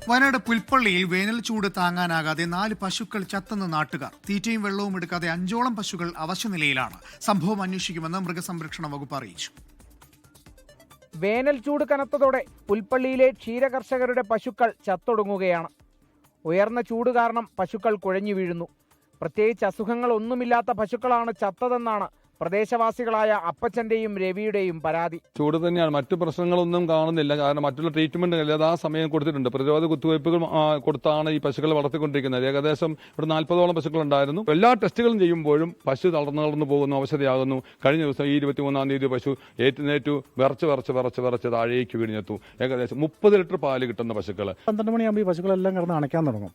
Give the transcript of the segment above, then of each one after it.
വയനാട് പുൽപ്പള്ളിയിൽ വേനൽ ചൂട് താങ്ങാനാകാതെ 4 പശുക്കൾ ചത്തെന്ന് നാട്ടുകാർ. തീറ്റയും വെള്ളവും എടുക്കാതെ 5ഓളം പശുക്കൾ അവശനിലയിലാണ്. സംഭവം അന്വേഷിക്കുമെന്ന് മൃഗസംരക്ഷണ വകുപ്പ് അറിയിച്ചു. വേനൽ ചൂട് കനത്തതോടെ പുൽപ്പള്ളിയിലെ ക്ഷീരകർഷകരുടെ പശുക്കൾ ചത്തൊടുങ്ങുകയാണ്. ഉയർന്ന ചൂട് കാരണം പശുക്കൾ കുഴഞ്ഞു വീഴുന്നു. പ്രത്യേകിച്ച് അസുഖങ്ങളൊന്നുമില്ലാത്ത പശുക്കളാണ് ചത്തതെന്നാണ് പ്രദേശവാസികളായ അപ്പച്ചന്റെയും രവിയുടെയും പരാതി. ചൂട് തന്നെയാണ്, മറ്റു പ്രശ്നങ്ങളൊന്നും കാണുന്നില്ല. കാരണം മറ്റുള്ള ട്രീറ്റ്മെന്റ് എല്ലാ സമയം കൊടുത്തിട്ടുണ്ട്. പ്രതിരോധ കുത്തിവയ്പ്പുകൾ കൊടുത്താണ് ഈ പശുക്കളെ വളർത്തിക്കൊണ്ടിരിക്കുന്നത്. ഏകദേശം ഇവിടെ 40ഓളം പശുക്കൾ ഉണ്ടായിരുന്നു. എല്ലാ ടെസ്റ്റുകളും ചെയ്യുമ്പോഴും പശു തളർന്നു പോകുന്നു, അവശതയാകുന്നു. കഴിഞ്ഞ ദിവസം ഈ 23-ാം തീയതി പശു ഏറ്റു വിറച്ച് താഴേക്ക് വീണിഞ്ഞെത്തു. ഏകദേശം 30 ലിറ്റർ പാല് കിട്ടുന്ന പശുക്കൾ 12 മണിയാകുമ്പോൾ ഈ പശുക്കളെല്ലാം കിടന്ന് അണയ്ക്കാൻ തുടങ്ങും.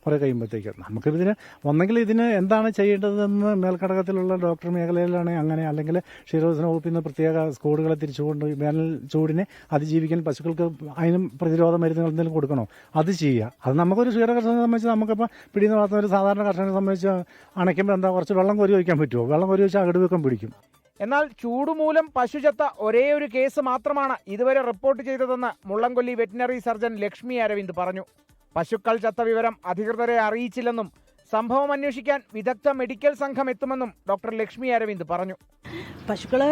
കുറേ കഴിയുമ്പോഴത്തേക്ക് നമുക്കിതിന് ഒന്നെങ്കിൽ ഇതിന് എന്താണ് ചെയ്യേണ്ടതെന്ന് മേൽഘടകത്തിലുള്ള ഡോക്ടർ മേഖലയിലാണ് അങ്ങനെ, അല്ലെങ്കിൽ ക്ഷീരോത്സവ വകുപ്പിൽ നിന്ന് പ്രത്യേക സ്കോഡുകളെ തിരിച്ചുകൊണ്ട് വേനൽ ചൂടിനെ അതിജീവിക്കാൻ പശുക്കൾക്ക് അതിനും പ്രതിരോധ മരുന്നുകൾ എന്തെങ്കിലും കൊടുക്കണോ, അത് ചെയ്യുക. അത് നമുക്കൊരു ക്ഷീരകർഷകനെ സംബന്ധിച്ച് നമുക്കിപ്പോൾ പിടിന്ന് വളർത്തുന്ന ഒരു സാധാരണ കർഷകനെ സംബന്ധിച്ച് അണയ്ക്കുമ്പോൾ എന്താ കുറച്ച് വെള്ളം കോരി വയ്ക്കാൻ പറ്റുമോ? വെള്ളം കോരി വെച്ചാൽ അകടുവെക്കം പിടിക്കും. എന്നാൽ ചൂടുമൂലം പശു ചത്ത ഒരേ ഒരു കേസ് മാത്രമാണ് ഇതുവരെ റിപ്പോർട്ട് ചെയ്തതെന്ന് മുള്ളംകൊല്ലി വെറ്റിനറി സർജൻ ലക്ഷ്മി അരവിന്ദ് പറഞ്ഞു. പശുക്കൾ ചത്ത വിവരം അധികൃതരെ അറിയിച്ചില്ലെന്നും സംഭവം അന്വേഷിക്കാൻ വിദഗ്ധ മെഡിക്കൽ സംഘം എത്തുമെന്നും ഡോക്ടർ ലക്ഷ്മി അരവിന്ദ് പറഞ്ഞു. പശുക്കള്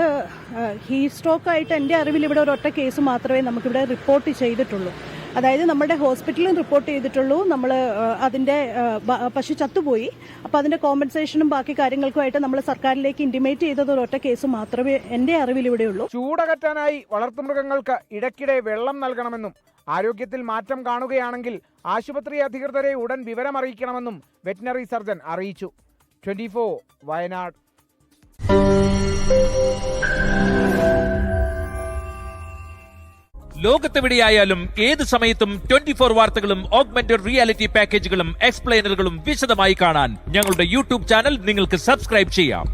ഹീറ്റ് സ്ട്രോക്ക് ആയിട്ട് എൻ്റെ അറിവിൽ ഇവിടെ ഒരൊറ്റ കേസ് മാത്രമേ നമുക്കിവിടെ റിപ്പോർട്ട് ചെയ്തിട്ടുള്ളൂ. അതായത് നമ്മുടെ ഹോസ്പിറ്റലിലും റിപ്പോർട്ട് ചെയ്തിട്ടുള്ളൂ. നമ്മൾ അതിൻ്റെ പശു ചത്തുപോയി, അപ്പോൾ അതിൻ്റെ കോമ്പൻസേഷനും ബാക്കി കാര്യങ്ങൾക്കുമായിട്ട് നമ്മൾ സർക്കാരിലേക്ക് ഇൻറ്റിമേറ്റ് ചെയ്തത് ഒരൊറ്റ കേസ് മാത്രമേ എൻ്റെ അറിവിൽ ഇവിടെയുള്ളൂ. ചൂടകറ്റാനായി വളർത്തുമൃഗങ്ങൾക്ക് ഇടയ്ക്കിടെ വെള്ളം നൽകണമെന്നും ആരോഗ്യത്തിൽ മാറ്റം കാണുകയാണെങ്കിൽ ആശുപത്രി അധികൃതരെ ഉടൻ വിവരമറിയിക്കണമെന്നും വെറ്റിനറി സർജൻ അറിയിച്ചു. 24 വയനാട്. ലോകത്തെവിടെയായാലും ഏത് സമയത്തും 24 വാർത്തകളും ഓഗ്മെന്റഡ് റിയാലിറ്റി പാക്കേജുകളും എക്സ്പ്ലെയിനറുകളും വിശദമായി കാണാൻ ഞങ്ങളുടെ യൂട്യൂബ് ചാനൽ നിങ്ങൾക്ക് സബ്സ്ക്രൈബ് ചെയ്യാം.